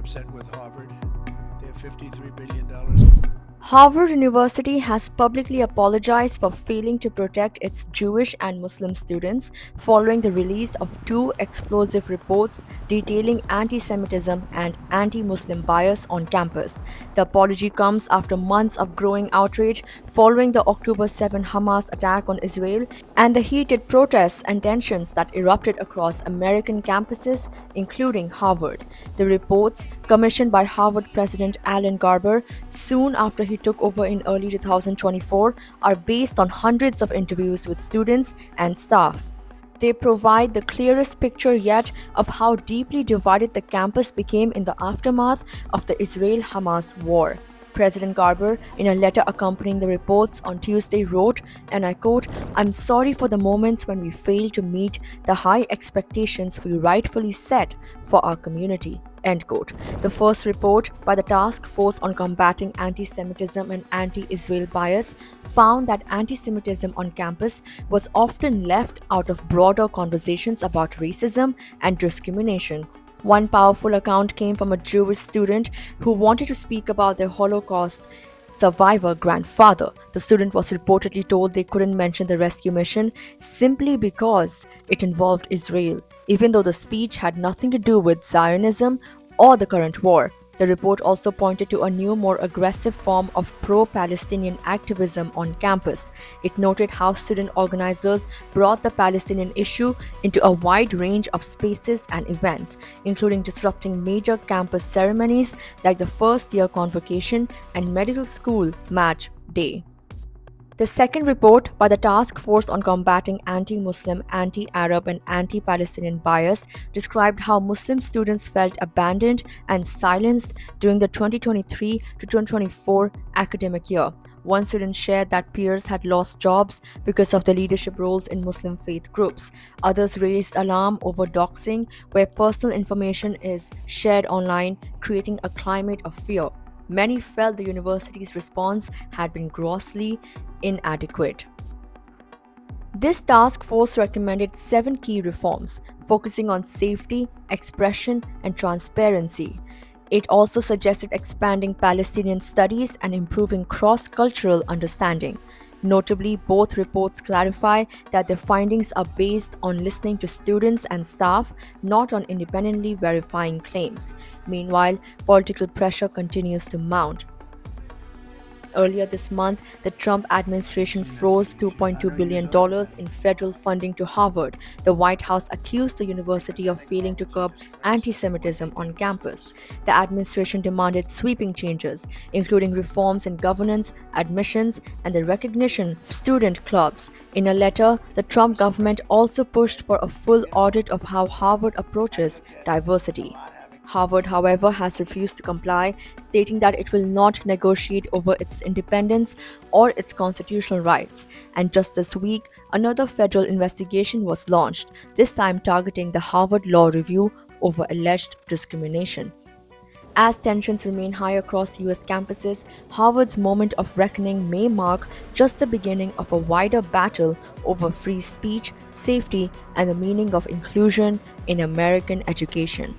upset with Harvard. They have $53 billion. Harvard University has publicly apologized for failing to protect its Jewish and Muslim students following the release of two explosive reports detailing anti-Semitism and anti-Muslim bias on campus. The apology comes after months of growing outrage following the October 7 Hamas attack on Israel and the heated protests and tensions that erupted across American campuses, including Harvard. The reports, commissioned by Harvard President Alan Garber soon after he took over in early 2024, are based on hundreds of interviews with students and staff. They provide the clearest picture yet of how deeply divided the campus became in the aftermath of the Israel-Hamas war. President Garber, in a letter accompanying the reports on Tuesday, wrote, and I quote, "I'm sorry for the moments when we failed to meet the high expectations we rightfully set for our community." End quote. The first report by the Task Force on Combating Anti-Semitism and Anti-Israel Bias found that anti-Semitism on campus was often left out of broader conversations about racism and discrimination. One powerful account came from a Jewish student who wanted to speak about their Holocaust survivor grandfather. The student was reportedly told they couldn't mention the rescue mission simply because it involved Israel, even though the speech had nothing to do with Zionism or the current war. The report also pointed to a new, more aggressive form of pro-Palestinian activism on campus. It noted how student organizers brought the Palestinian issue into a wide range of spaces and events, including disrupting major campus ceremonies like the first-year convocation and medical school match day. The second report by the Task Force on Combating Anti-Muslim, Anti-Arab and Anti-Palestinian Bias described how Muslim students felt abandoned and silenced during the 2023 to 2024 academic year. One student shared that peers had lost jobs because of the leadership roles in Muslim faith groups. Others raised alarm over doxing, where personal information is shared online, creating a climate of fear. Many felt the university's response had been grossly inadequate. This task force recommended 7 key reforms, focusing on safety, expression, and transparency. It also suggested expanding Palestinian studies and improving cross-cultural understanding. Notably, both reports clarify that their findings are based on listening to students and staff, not on independently verifying claims. Meanwhile, political pressure continues to mount. Earlier this month, the Trump administration froze $2.2 billion in federal funding to Harvard. The White House accused the university of failing to curb anti-Semitism on campus. The administration demanded sweeping changes, including reforms in governance, admissions, and the recognition of student clubs. In a letter, the Trump government also pushed for a full audit of how Harvard approaches diversity. Harvard, however, has refused to comply, stating that it will not negotiate over its independence or its constitutional rights. And just this week, another federal investigation was launched, this time targeting the Harvard Law Review over alleged discrimination. As tensions remain high across US campuses, Harvard's moment of reckoning may mark just the beginning of a wider battle over free speech, safety, and the meaning of inclusion in American education.